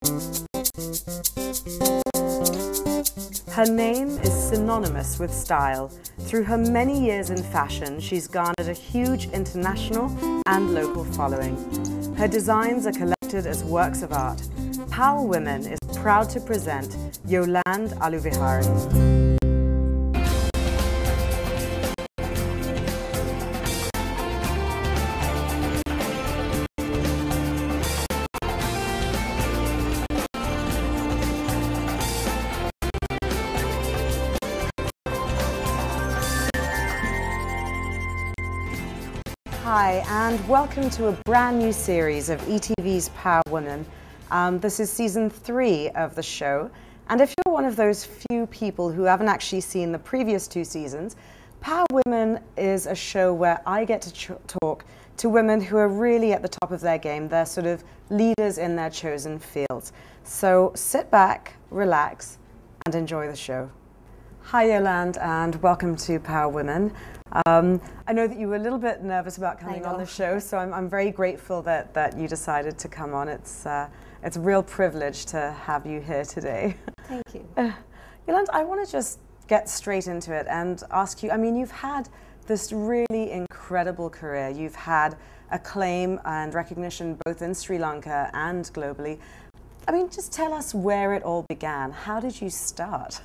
Her name is synonymous with style. Through her many years in fashion, she's garnered a huge international and local following. Her designs are collected as works of art. Power Women is proud to present Yolande Aluwihare. Hi, and welcome to a brand new series of ETV's Power Women. This is season 3 of the show, and if you're one of those few people who haven't actually seen the previous 2 seasons, Power Women is a show where I get to talk to women who are really at the top of their game. They're sort of leaders in their chosen fields. So sit back, relax, and enjoy the show. Hi Yolande, and welcome to Power Women. I know that you were a little bit nervous about coming on the show, so I'm very grateful that you decided to come on. It's a real privilege to have you here today. Thank you. Yolande, I want to just get straight into it and ask you, I mean, you've had this really incredible career. You've had acclaim and recognition both in Sri Lanka and globally. I mean, just tell us where it all began. How did you start?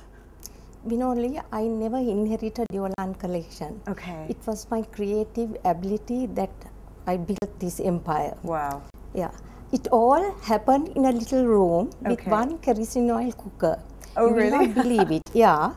Binoli, I never inherited Yolande collection. Okay. It was my creative ability that I built this empire. Wow. Yeah. It all happened in a little room with one kerosene oil cooker. Oh, you really? will not believe it. Yeah.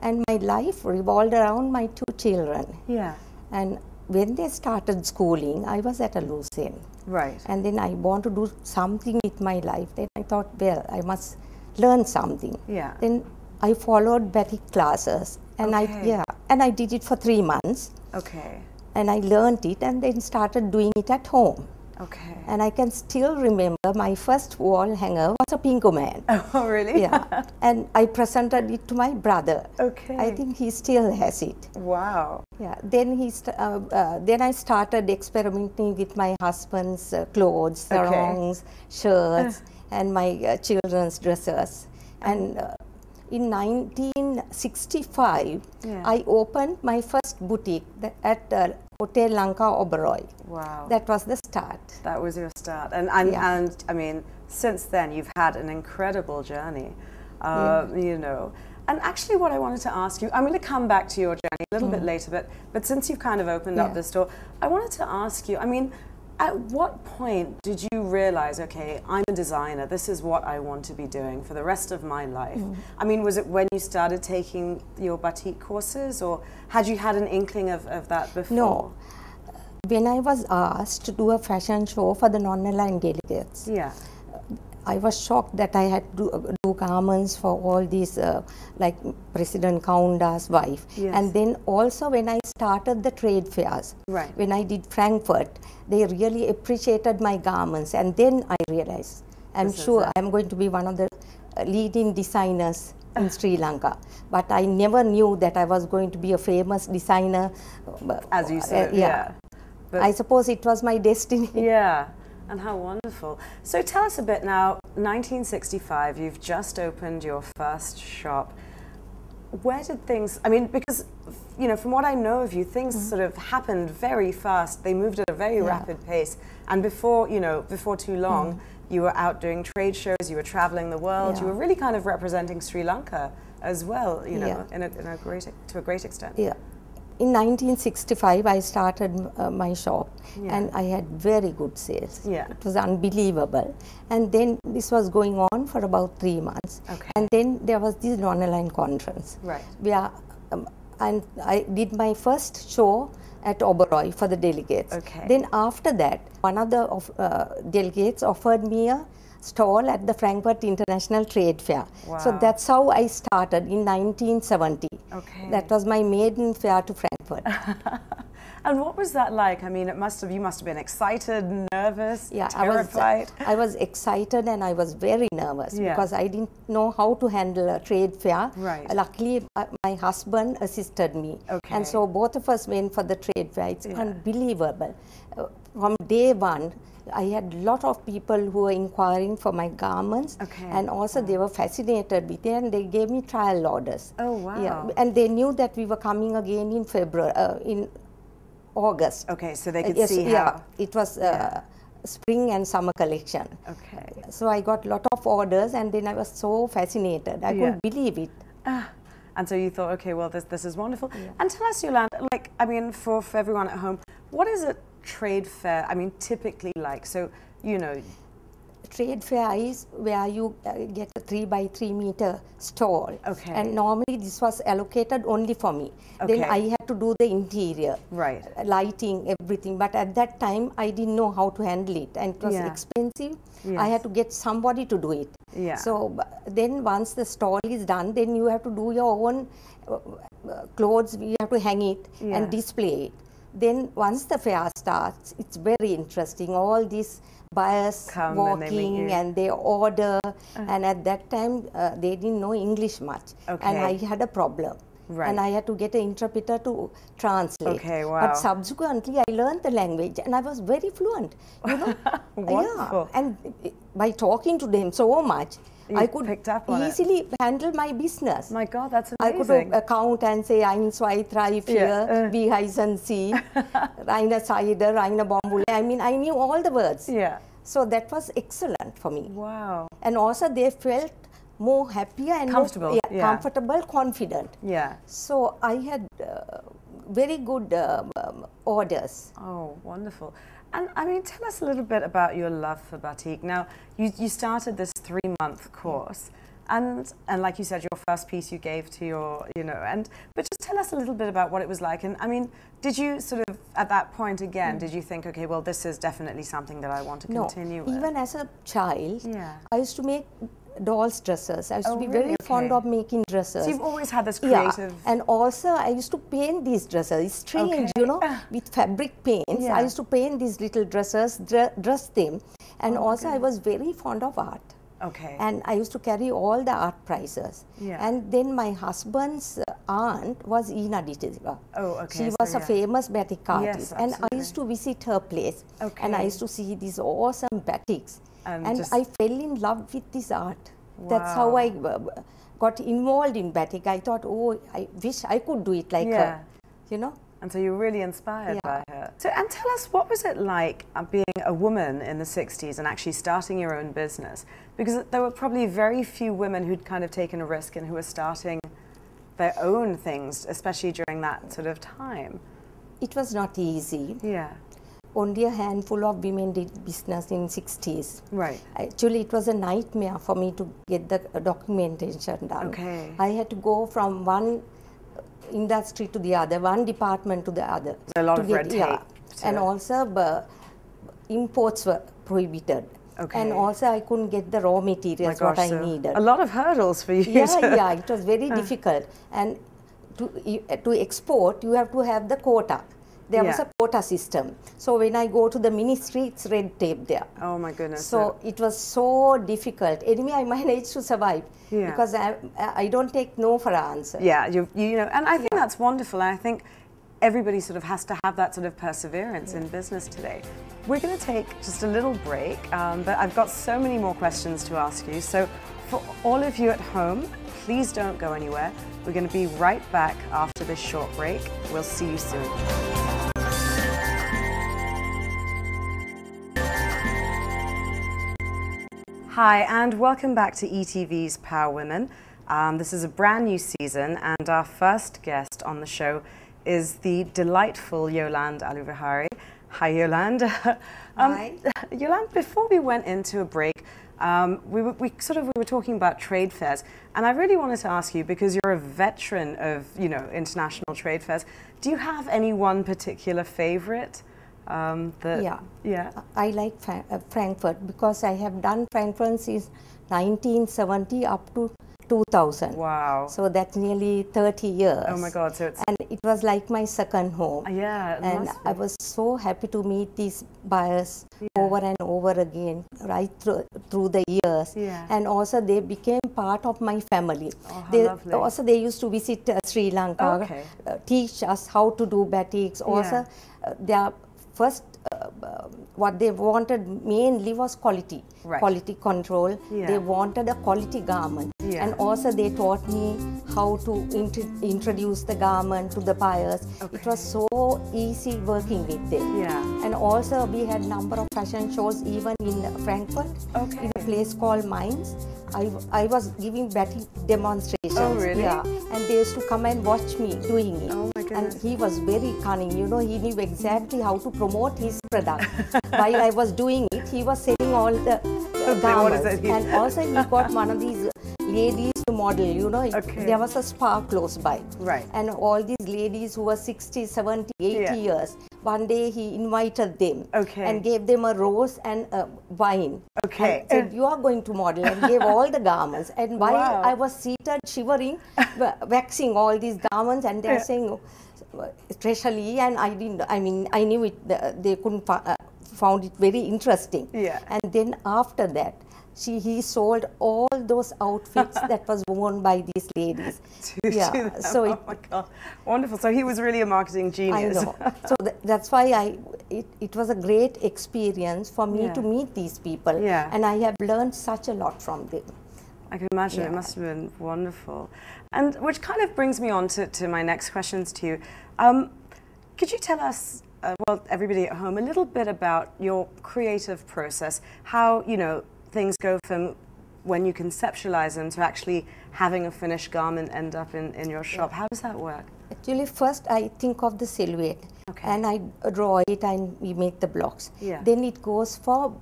And my life revolved around my 2 children. Yeah. And when they started schooling, I was at a loose end. Right. And then I want to do something with my life. Then I thought, well, I must learn something. Yeah. Then I followed batik classes, and I did it for 3 months. Okay. And I learned it, and then started doing it at home. Okay. And I can still remember my first wall hanger was a Pinko Man. Oh, really? Yeah. And I presented it to my brother. Okay. I think he still has it. Wow. Yeah. Then then I started experimenting with my husband's clothes, sarongs, shirts, and my children's dresses. And in 1965, I opened my first boutique at Hotel Lanka Oberoi. Wow. That was the start. That was your start. And I mean, since then, you've had an incredible journey, you know. And actually what I wanted to ask you, I'm going to come back to your journey a little bit later, but since you've kind of opened up this door, I wanted to ask you, I mean, at what point did you realize, okay, I'm a designer, this is what I want to be doing for the rest of my life? I mean, was it when you started taking your batik courses, or had you had an inkling of that before? No. When I was asked to do a fashion show for the non-aligned delegates, I was shocked that I had to do garments for all these, like President Kaunda's wife. And then also when I started the trade fairs, when I did Frankfurt, they really appreciated my garments. And then I realized, I'm sure I'm going to be one of the leading designers in Sri Lanka. But I never knew that I was going to be a famous designer. As you said, But I suppose it was my destiny. Yeah. And how wonderful. So tell us a bit now, 1965, you've just opened your first shop. Where did things, I mean, because, you know, from what I know of you, things sort of happened very fast. They moved at a very rapid pace. And before, you know, before too long, you were out doing trade shows, you were traveling the world, you were really kind of representing Sri Lanka as well, you know, to a great extent. Yeah. In 1965, I started my shop, and I had very good sales. It was unbelievable. And then this was going on for about 3 months. And then there was this non-aligned conference. Where, and I did my first show at Oberoi for the delegates. Then after that, one of the delegates offered me a stall at the Frankfurt International Trade Fair. So that's how I started in 1970. That was my maiden fair to Frankfurt. And what was that like? I mean, you must have been excited, nervous, terrified. I was excited and I was very nervous because I didn't know how to handle a trade fair. Luckily, my husband assisted me. And so both of us went for the trade fair. It's unbelievable. From day one, I had a lot of people who were inquiring for my garments, and also they were fascinated with it, and they gave me trial orders. Oh wow! Yeah, and they knew that we were coming again in February, in August. Okay, so they could see how. Yeah, it was spring and summer collection. Okay. So I got a lot of orders, and then I was so fascinated. I couldn't believe it. And so you thought, okay, well, this is wonderful. And tell us, Yolande, like, I mean, for everyone at home, what is a trade fair, I mean, typically like? So, you know. Trade fair is where you get a 3 by 3 meter stall. Okay. And normally this was allocated only for me. Okay. Then I had to do the interior. Right. Lighting, everything. But at that time, I didn't know how to handle it. And it was expensive. Yes. I had to get somebody to do it. Yeah. So then once the stall is done, then you have to do your own clothes. You have to hang it and display it. Then once the fair starts, it's very interesting. All these buyers come walking and they order, and at that time they didn't know English much, and I had a problem. Right. And I had to get an interpreter to translate. Okay, wow. But subsequently I learned the language and I was very fluent, you know. Wonderful. Yeah. And by talking to them so much, I could easily handle my business. My God, that's amazing. I could count and say, 1, 2, 3, 4, wie heißen Sie, eine Seide, eine Bombule. I mean, I knew all the words. Yeah. So that was excellent for me. Wow. And also they felt more happier and comfortable, more comfortable, confident. Yeah. So I had very good orders. Oh, wonderful. And I mean, tell us a little bit about your love for batik. Now, you started this 3-month course, and like you said, your first piece you gave to your, you know, but just tell us a little bit about what it was like. And I mean, did you sort of, at that point again, did you think, okay, well, this is definitely something that I want to continue with? Even as a child, I used to make dolls' dresses. I used to be very fond of making dresses. So you've always had this creative... Yeah. And also I used to paint these dresses. It's strange, you know, with fabric paints. I used to paint these little dresses, dress them. And also I was very fond of art. Okay. And I used to carry all the art prizes. And then my husband's aunt was Ina Ditiva. Oh, okay. She was a famous batik artist. Yes, and I used to visit her place. And I used to see these awesome batiks. And I fell in love with this art. Wow. That's how I got involved in batik. I thought, oh, I wish I could do it like her, you know. And so you're really inspired by her. So, and tell us, what was it like being a woman in the 60s and actually starting your own business? Because there were probably very few women who'd kind of taken a risk and who were starting their own things, especially during that sort of time. It was not easy. Yeah. Only a handful of women did business in 60s. Right. Actually, it was a nightmare for me to get the documentation done. Okay. I had to go from one industry to the other, one department to the other. A lot of red tape. Yeah. And also imports were prohibited. Okay. And also I couldn't get the raw materials what I needed. A lot of hurdles for you. Yeah, it was very difficult. And to export, you have to have the quota. There was a quota system. So when I go to the ministry, it's red tape there. Oh my goodness. So it was so difficult. Anyway, I managed to survive because I don't take no for an answer. Yeah, you know, and I think that's wonderful. And I think everybody sort of has to have that sort of perseverance in business today. We're going to take just a little break, but I've got so many more questions to ask you. So for all of you at home, please don't go anywhere. We're going to be right back after this short break. We'll see you soon. Hi, and welcome back to ETV's Power Women. This is a brand new season, and our first guest on the show is the delightful Yolande Aluwihare. Hi, Yolande. Hi. Yolande, before we went into a break, we were talking about trade fairs, and I really wanted to ask you, because you're a veteran of, you know, international trade fairs, do you have any one particular favorite? I like Frankfurt because I have done Frankfurt since 1970 up to 2000. Wow. So that's nearly 30 years. Oh my God. So it's... And it was like my second home. Yeah. And I was so happy to meet these buyers over and over again, right through the years. Yeah. And also they became part of my family. Oh, how lovely. Also they used to visit Sri Lanka, teach us how to do batiks. Also their first what they wanted mainly was quality, quality control. They wanted a quality garment. And also they taught me how to introduce the garment to the buyers. It was so easy working with them. And also we had number of fashion shows even in Frankfurt, in a place called Mainz. I was giving batik demonstrations. Oh, really? Yeah, and they used to come and watch me doing it. Oh my goodness. And he was very cunning, you know, he knew exactly how to promote his product. While I was doing it, he was selling all the garments. And also he got one of these ladies to model, you know, there was a spa close by. And all these ladies who were 60, 70, 80 years, one day he invited them and gave them a rose and a wine. And said, you are going to model, and gave all the garments. And while I was seated shivering, waxing all these garments, and they are saying, especially, and I didn't, I mean, I knew it, they couldn't found it very interesting. And then after that, he sold all those outfits that was worn by these ladies. So oh my God, wonderful. So he was really a marketing genius. I know. So that's why it was a great experience for me to meet these people. And I have learned such a lot from them. I can imagine it must have been wonderful. And which kind of brings me on to my next questions to you. Could you tell us, well, everybody at home, a little bit about your creative process, how, you know, things go from when you conceptualize them to actually having a finished garment end up in your shop. How does that work? Actually, first I think of the silhouette and I draw it and we make the blocks. Then it goes for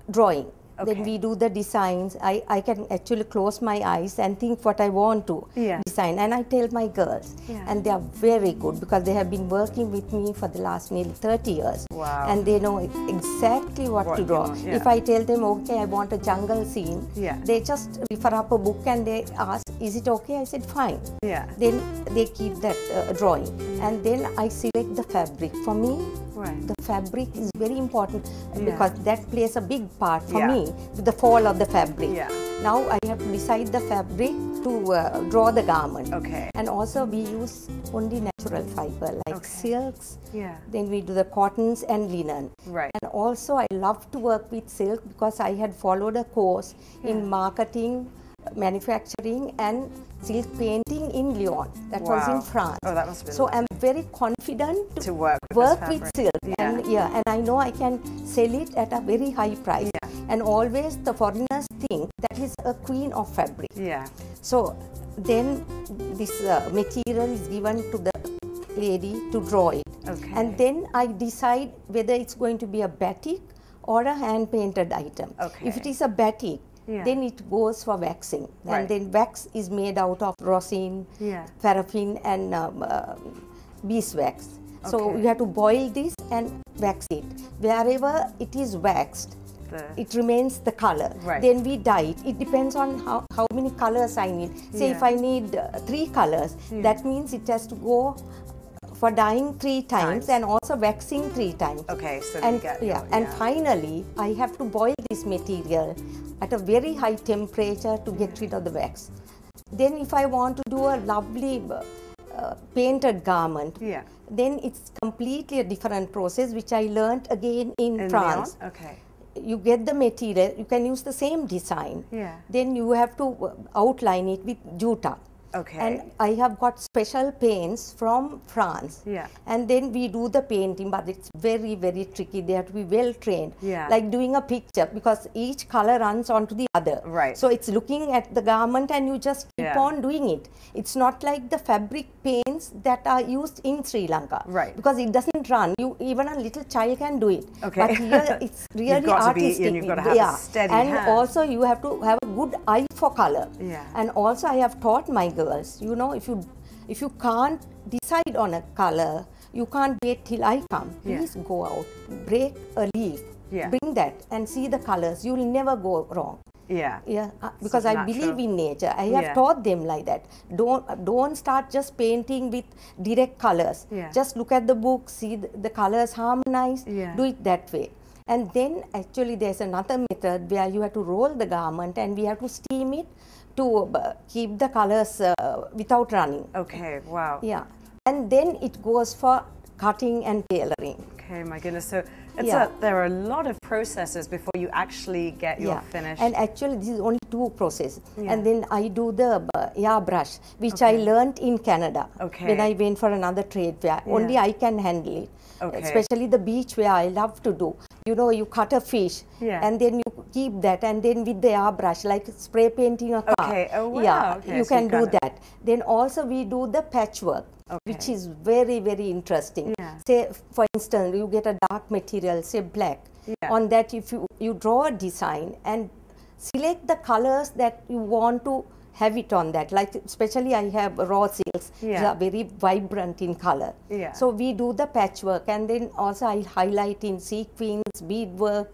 drawing. Then we do the designs. I can actually close my eyes and think what I want to design. And I tell my girls. And they are very good because they have been working with me for the last nearly 30 years. And they know exactly what to draw. If I tell them, okay, I want a jungle scene, they just refer up a book and they ask, is it okay? I said, fine. Then they keep that drawing. And then I select the fabric. For me, the fabric is very important because that plays a big part for me with the fall of the fabric. Now I have to decide the fabric to draw the garment. And also we use only natural fiber like silks. Then we do the cottons and linen. And also I love to work with silk because I had followed a course in marketing, manufacturing and silk painting in Lyon. That was in France. Oh, that must be so I'm very confident to work with silk. And and I know I can sell it at a very high price. And always the foreigners think that is a queen of fabric. So then this material is given to the lady to draw it. And then I decide whether it's going to be a batik or a hand painted item. If it is a batik, then it goes for waxing. And then wax is made out of rosin, paraffin and beeswax. So you have to boil this and wax it. Wherever it is waxed, it remains the color. Then we dye it. It depends on how many colors I need. Say if I need 3 colors, that means it has to go for dyeing 3 times and also waxing 3 times. So and and finally I have to boil this material at a very high temperature to get rid of the wax. Then if I want to do a lovely painted garment, then it's completely a different process which I learned again in France. You get the material, you can use the same design. Then you have to outline it with juta. And I have got special paints from France. And then we do the painting, but it's very, very tricky. They have to be well trained. Like doing a picture because each color runs onto the other. So it's looking at the garment and you just keep on doing it. It's not like the fabric paints that are used in Sri Lanka. Because it doesn't run. Even a little child can do it. But here it's really artistic. You've got to have a steady hand. Also you have to have a good eye for color. And also I have taught my girls, you know, if you can't decide on a color, you can't wait till I come. Please go out, break a leaf, bring that and see the colors. You will never go wrong. Because I believe in nature. I have taught them like that. Don't start just painting with direct colors. Just look at the book, see the colors harmonize, do it that way. And then actually there's another method where you have to roll the garment and we have to steam it to keep the colors without running. Wow. And then it goes for cutting and tailoring. Okay, my goodness. So it's there are a lot of processes before you actually get your finished. And actually, this is only 2 processes. And then I do the airbrush, which I learned in Canada when I went for another trade fair. Only I can handle it. Especially the beach where I love to do. You know, you cut a fish and then you keep that, and then with the airbrush, like spray painting a car. Okay, oh wow. You can do that. Then also we do the patchwork, which is very, very interesting. Say, for instance, you get a dark material, say black. On that, if you draw a design and select the colors that you want to have it on that, like especially I have raw silks, they are very vibrant in color. So we do the patchwork, and then also I highlight in sequins, beadwork,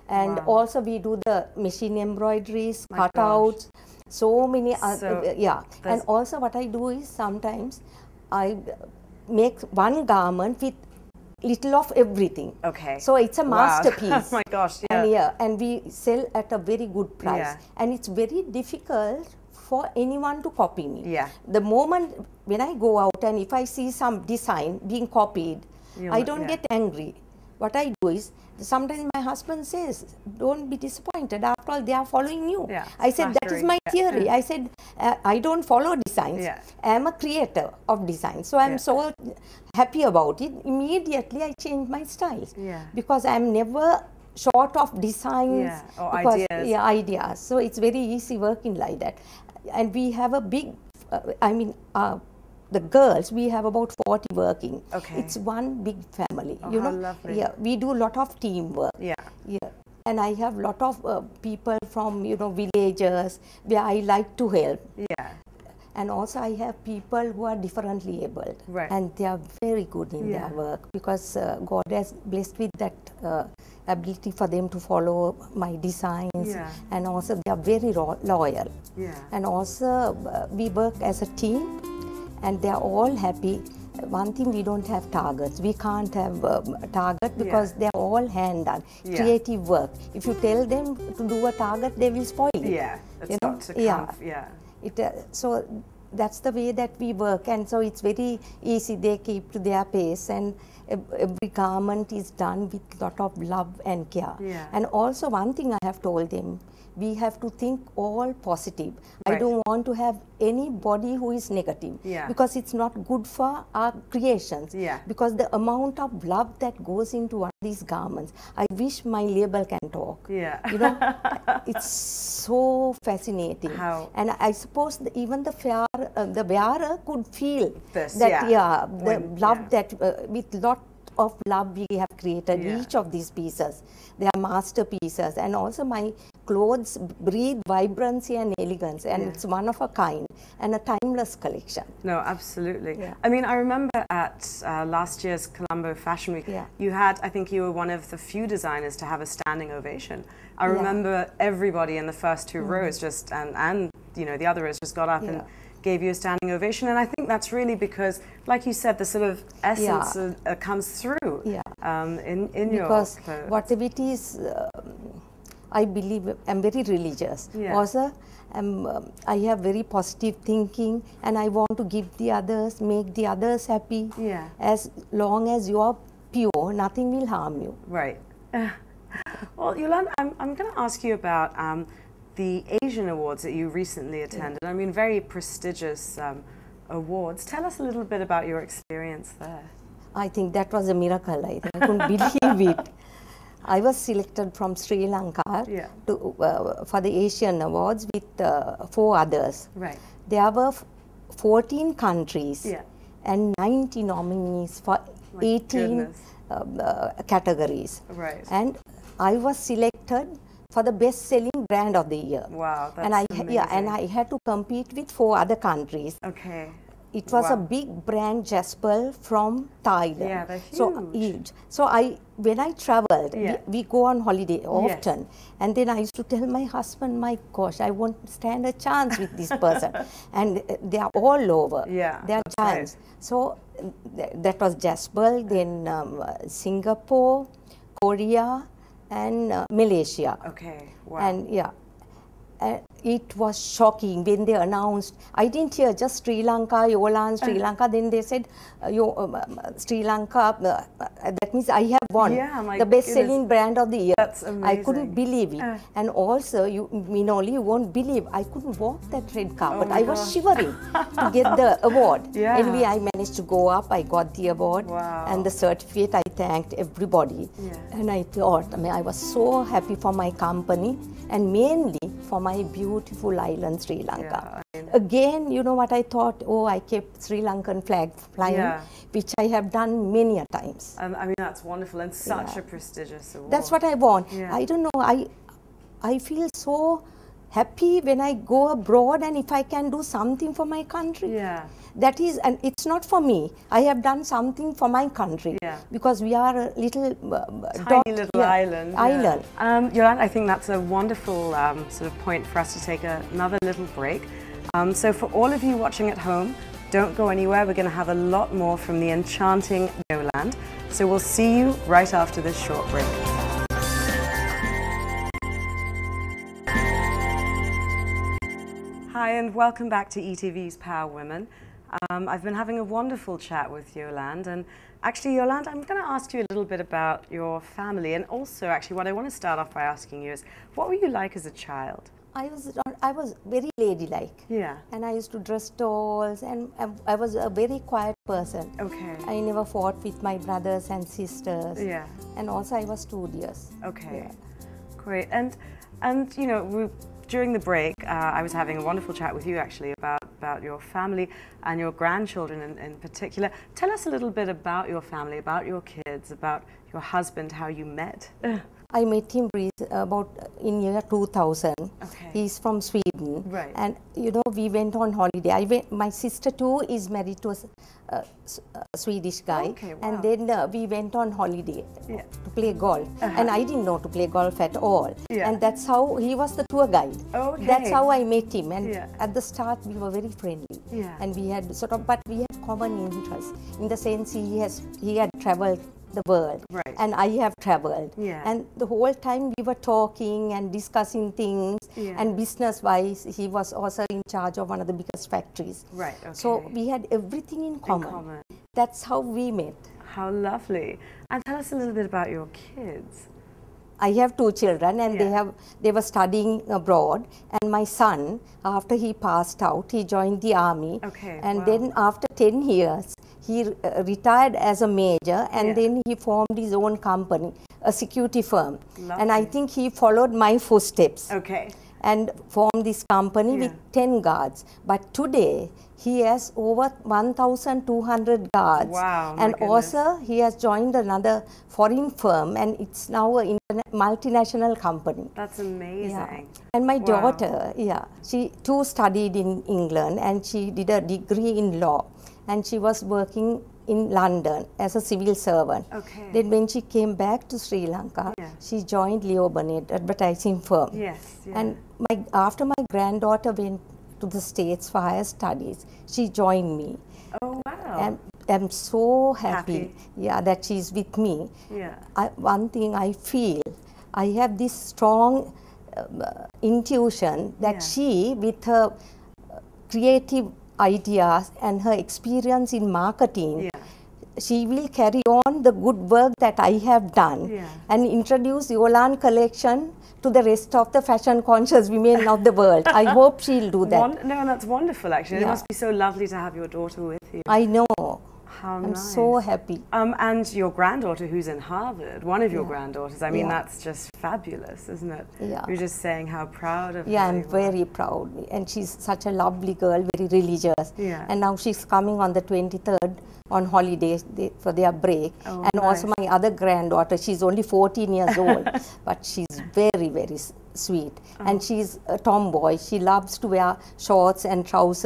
and also we do the machine embroideries, cutouts, so many and also what I do is sometimes I make one garment with little of everything. So it's a masterpiece. Oh my gosh, and we sell at a very good price. And it's very difficult for anyone to copy me. The moment when I go out and if I see some design being copied, I don't get angry. What I do is, sometimes my husband says, don't be disappointed, after all they are following you. I said, that is my theory. I said, I don't follow designs. I am a creator of designs. So I'm so happy about it. Immediately I change my styles. Because I'm never short of designs or ideas. So it's very easy working like that. And we have a big, the girls, we have about 40 working. It's one big family. You know, lovely. We do a lot of teamwork. And I have a lot of people from, you know, villages where I like to help. And also I have people who are differently abled. And they are very good in their work, because God has blessed with that ability for them to follow my designs. And also they are very loyal. And also we work as a team, and they are all happy. One thing, we don't have targets. We can't have target because they are all hand done, creative work. If you tell them to do a target, they will spoil it. It's got to come. So that's the way that we work, and so it's very easy. They keep to their pace, and every garment is done with a lot of love and care. And also one thing I have told them, we have to think all positive. I don't want to have anybody who is negative, because it's not good for our creations. Because the amount of love that goes into one of these garments, I wish my label can talk. You know, it's so fascinating. And I suppose even the wearer could feel that, the love that with lot of love we have created each of these pieces. They are masterpieces, and also my clothes breathe vibrancy and elegance, and it's one of a kind and a timeless collection. No, absolutely. I mean, I remember at last year's Colombo Fashion Week, you had, I think you were one of the few designers to have a standing ovation. I remember everybody in the first 2 rows just, and you know, the other rows just got up and gave you a standing ovation. And I think that's really because, like you said, the sort of essence comes through in your clothes. Because whatever it is, I believe I'm very religious. Also, I have very positive thinking, and I want to give the others, make the others happy. As long as you are pure, nothing will harm you. Well, Yolande, I'm going to ask you about the Asian Awards that you recently attended. I mean, very prestigious awards. Tell us a little bit about your experience there. I think that was a miracle. I couldn't believe it. I was selected from Sri Lanka for the Asian Awards with 4 others. There were 14 countries and 90 nominees for 18 categories. And I was selected for the best-selling brand of the year. Wow, that's amazing. And I had to compete with 4 other countries. It was a big brand, Jasper, from Thailand. They're huge. So when I traveled, we go on holiday often, and then I used to tell my husband, my gosh, I won't stand a chance with this person. And they are all over. They are giants. So that was Jasper, then Singapore, Korea, and Malaysia. Wow. And it was shocking when they announced. I didn't hear just Sri Lanka, Yolande, Sri Lanka. Then they said, Sri Lanka, that means I have won the best-selling brand of the year. That's amazing. I couldn't believe it. And also, Minoli, you won't believe, I couldn't walk that red carpet. I was shivering to get the award. Anyway, I managed to go up. I got the award and the certificate. I thanked everybody. And I thought, I was so happy for my company and mainly for my beautiful island, Sri Lanka. Again, you know what I thought? Oh, I kept Sri Lankan flag flying, which I have done many a times. I mean, that's wonderful and such a prestigious award. That's what I want. I don't know, I feel so happy when I go abroad and if I can do something for my country. That is, and it's not for me. I have done something for my country because we are a little tiny little island. Yolande, I think that's a wonderful sort of point for us to take another little break. So for all of you watching at home, don't go anywhere. We're going to have a lot more from the enchanting Yolande. So we'll see you right after this short break. Hi and welcome back to ETV's Power Women. I've been having a wonderful chat with Yolande, and actually Yolande, I'm going to ask you a little bit about your family, and also actually what I want to start off by asking you is, what were you like as a child? I was very ladylike. And I used to dress dolls, and I was a very quiet person. I never fought with my brothers and sisters. And also I was studious. Great. And you know, during the break, I was having a wonderful chat with you actually about your family and your grandchildren in particular. Tell us a little bit about your family, about your kids, about your husband, how you met. I met him about in year 2000. He's from Sweden. And you know, we went on holiday. My sister too is married to a Swedish guy. And then we went on holiday to play golf. And I didn't know to play golf at all. And that's how he was the tour guide. That's how I met him. And at the start we were very friendly. And we had sort of, but we had common interests in the sense he had traveled the world and I have traveled, and the whole time we were talking and discussing things, and business wise he was also in charge of one of the biggest factories. So we had everything in common. That's how we met. How lovely. And tell us a little bit about your kids. I have two children, and they were studying abroad, and my son, after he passed out, he joined the army, and then after 10 years he retired as a major, and then he formed his own company, a security firm. And I think he followed my footsteps and formed this company with 10 guards. But today he has over 1,200 guards. And also he has joined another foreign firm, and it's now a multinational company. That's amazing. And my daughter, she too studied in England, and she did a degree in law, and she was working in London as a civil servant. Then when she came back to Sri Lanka, she joined Leo Burnett advertising firm. And after my granddaughter went to the States for higher studies, she joined me. And I'm so happy. That she's with me. One thing I feel, I have this strong intuition that she, with her creative ideas and her experience in marketing, she will carry on the good work that I have done and introduce Yolande collection to the rest of the fashion conscious women of the world. I hope she'll do that. No, that's wonderful actually. It must be so lovely to have your daughter with you. I know. How I'm nice. so happy. And your granddaughter who's in Harvard, one of your granddaughters, I mean, that's just fabulous, isn't it? You're just saying how proud of her. I'm very proud. And she's such a lovely girl, very religious. And now she's coming on the 23rd on holidays for their break. And also my other granddaughter, she's only 14 years old, but she's very, very sweet. And she's a tomboy. She loves to wear shorts and trousers,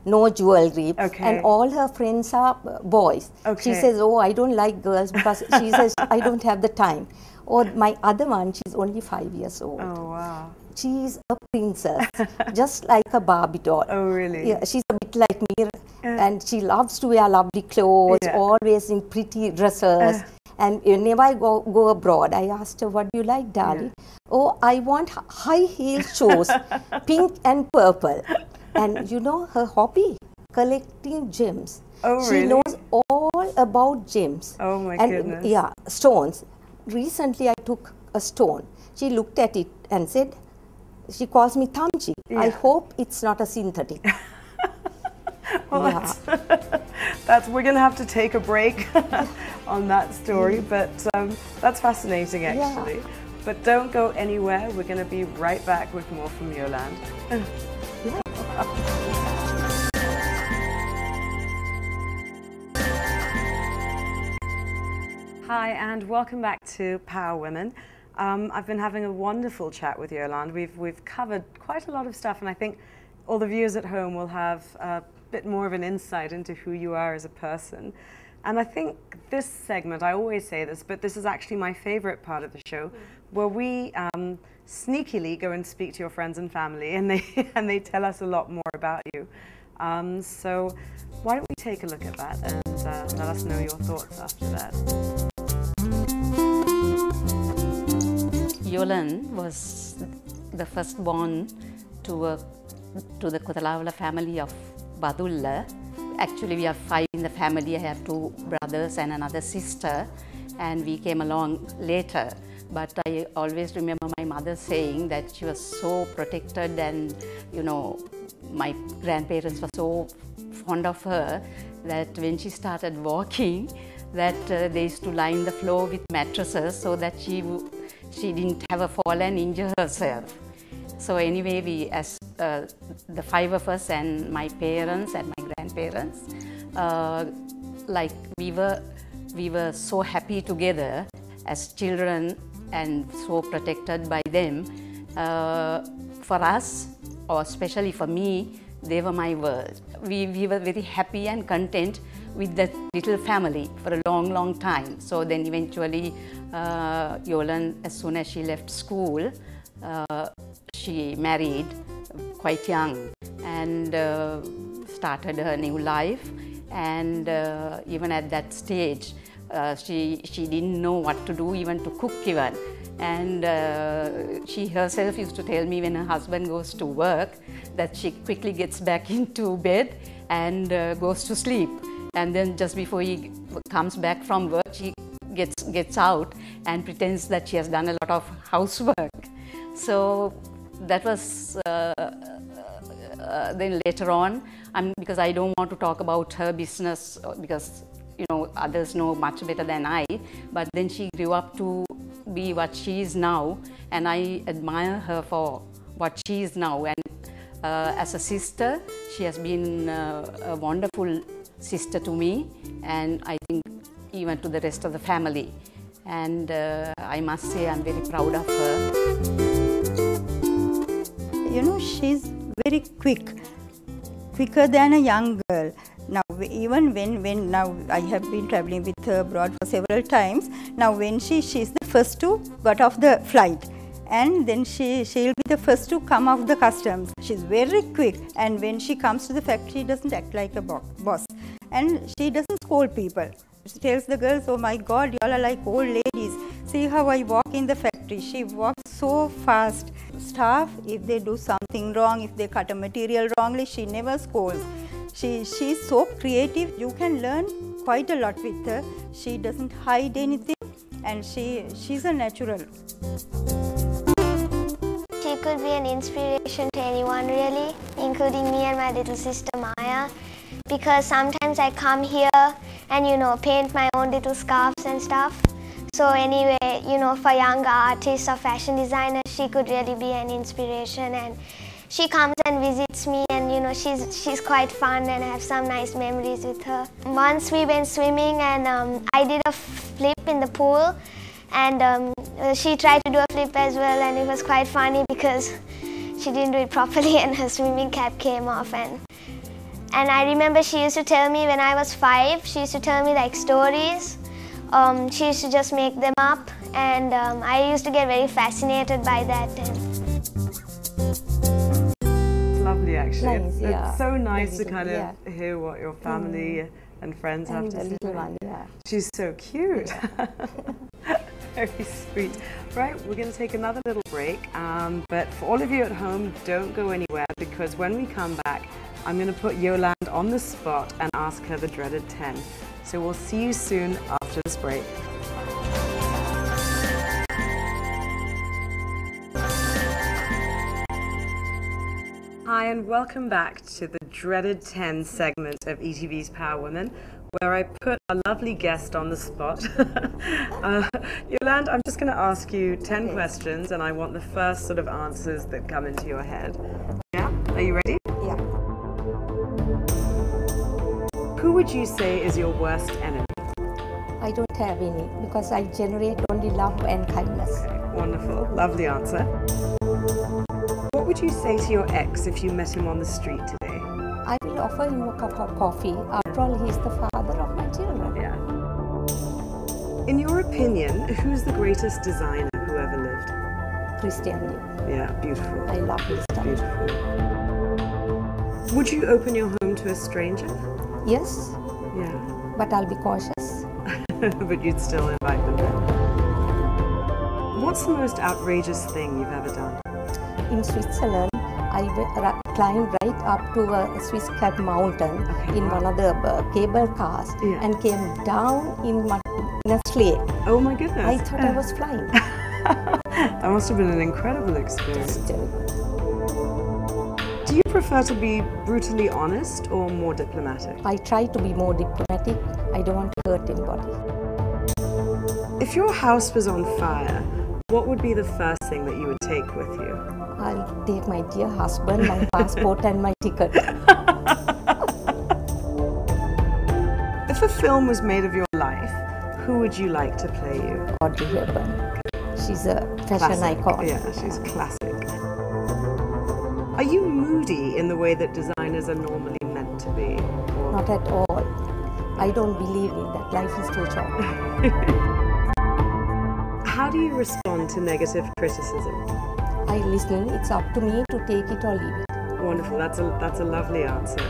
no jewelry. And all her friends are boys. She says, oh, I don't like girls because she says, I don't have the time. Or my other one, she's only 5 years old. She's a princess, just like a Barbie doll. She's a bit like me, and she loves to wear lovely clothes, always in pretty dresses. And whenever I go abroad, I asked her, what do you like, darling? Yeah. Oh, I want high heel shoes, pink and purple. And you know her hobby? Collecting gems. Oh, she really? knows all about gems. Oh my goodness. Yeah, stones. Recently I took a stone. She looked at it and said, she calls me Thamji. Yeah. I hope it's not a synthetic. Well, yeah. We're going to have to take a break on that story, but that's fascinating actually. Yeah. But don't go anywhere. We're going to be right back with more from Yolande. Yeah. Hi, and welcome back to Power Women. I've been having a wonderful chat with Yolande. We've covered quite a lot of stuff, and I think all the viewers at home will have a bit more of an insight into who you are as a person. And I think this segment, I always say this, but this is actually my favorite part of the show, where we sneakily go and speak to your friends and family, and they tell us a lot more about you. So why don't we take a look at that and let us know your thoughts after that. Yolande was the firstborn to the Kotalavala family of Badulla. Actually, we are 5 in the family. I have 2 brothers and another sister, and we came along later. But I always remember my mother saying that she was so protected, and you know, my grandparents were so fond of her that when she started walking, that they used to line the floor with mattresses so that she didn't have a fall and injure herself. So anyway, we, as the 5 of us and my parents and my grandparents, like we were so happy together as children and so protected by them. For us, or especially for me, they were my world. We were very happy and content with that little family for a long time. So then eventually Yolande, as soon as she left school, she married quite young and started her new life. And even at that stage, she didn't know what to do, even to cook even. And she herself used to tell me when her husband goes to work that she quickly gets back into bed and goes to sleep. And then just before he comes back from work, she gets out and pretends that she has done a lot of housework. So that was then later on, because I don't want to talk about her business because you know others know much better than I, but then she grew up to be what she is now, and I admire her for what she is now. And as a sister, she has been a wonderful sister to me, and I think even to the rest of the family. And I must say I'm very proud of her. You know, she's very quicker than a young girl. Now, even when now I have been traveling with her abroad for several times. Now, when she's the first to got off the flight, and then she'll be the first to come off the customs. She's very quick, and when she comes to the factory, she doesn't act like a boss, and she doesn't scold people. She tells the girls, "Oh my God, you all are like old ladies. See how I walk in the factory." She walks so fast. Staff, if they do something wrong, if they cut a material wrongly, she never scolds. She's so creative. You can learn quite a lot with her. She doesn't hide anything, and she's a natural. She could be an inspiration to anyone really, including me and my little sister Maya, because sometimes I come here and you know paint my own little scarves and stuff. So anyway, you know, for younger artists or fashion designers, she could really be an inspiration. And she comes and visits me, and you know she's quite fun, and I have some nice memories with her. Once we went swimming, and I did a flip in the pool, and she tried to do a flip as well, and it was quite funny because she didn't do it properly and her swimming cap came off. And I remember she used to tell me when I was 5, she used to tell me like stories. She used to just make them up, and I used to get very fascinated by that. It's lovely actually. Nice, it's so nice to kind of hear what your family and friends and after the little Sydney? one, yeah. She's so cute. Very sweet. Right, we're going to take another little break, but for all of you at home, don't go anywhere, because when we come back, I'm going to put Yolande on the spot and ask her the dreaded 10. So we'll see you soon after this break. Hi and welcome back to the dreaded 10 segment of ETV's Power Women, where I put a lovely guest on the spot. Yolande, I'm just going to ask you 10 questions, and I want the first sort of answers that come into your head. Yeah? Are you ready? Yeah. Who would you say is your worst enemy? I don't have any, because I generate only love and kindness. Okay, wonderful. Lovely answer. What would you say to your ex if you met him on the street today? I will offer him a cup of coffee. After all, he is the father of my children. Yeah. In your opinion, who's the greatest designer who ever lived? Christian Dior. Yeah, beautiful. I love his style. Beautiful. Would you open your home to a stranger? Yes, Yeah. but I'll be cautious. But you'd still invite them in. What's the most outrageous thing you've ever done? In Switzerland, I climbed right up to a Swiss Cap mountain in one of the cable cars and came down in a sleigh. Oh my goodness. I thought I was flying. That must have been an incredible experience. Do you prefer to be brutally honest or more diplomatic? I try to be more diplomatic. I don't want to hurt anybody. If your house was on fire, what would be the first thing that you would take with you? I'll take my dear husband, my passport and my ticket. If a film was made of your life, who would you like to play you? Audrey Hepburn. She's a fashion icon. Yeah, she's classic. Are you moody in the way that designers are normally meant to be? Or... Not at all. I don't believe in that. Life is too short. How do you respond to negative criticism? I listen. It's up to me to take it or leave it. Wonderful. That's a lovely answer.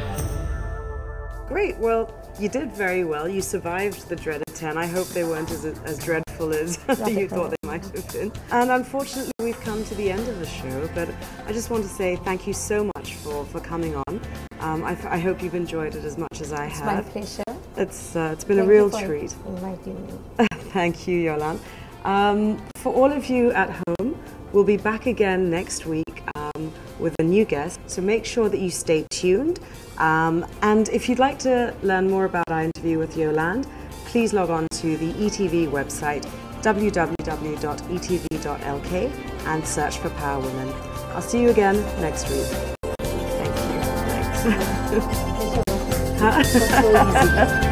Great. Well, you did very well. You survived the dreaded 10. I hope they weren't as dreadful as you thought they might have been. And unfortunately, we've come to the end of the show, but I just want to say thank you so much for coming on. I hope you've enjoyed it as much as I have. It's my pleasure. It's been a real treat. Inviting me. Thank you, Yolande. For all of you at home, we'll be back again next week with a new guest, so make sure that you stay tuned. And if you'd like to learn more about our interview with Yolande, please log on to the ETV website, www.etv.lk, and search for Power Women. I'll see you again next week. Thank you. Thanks. It was so easy.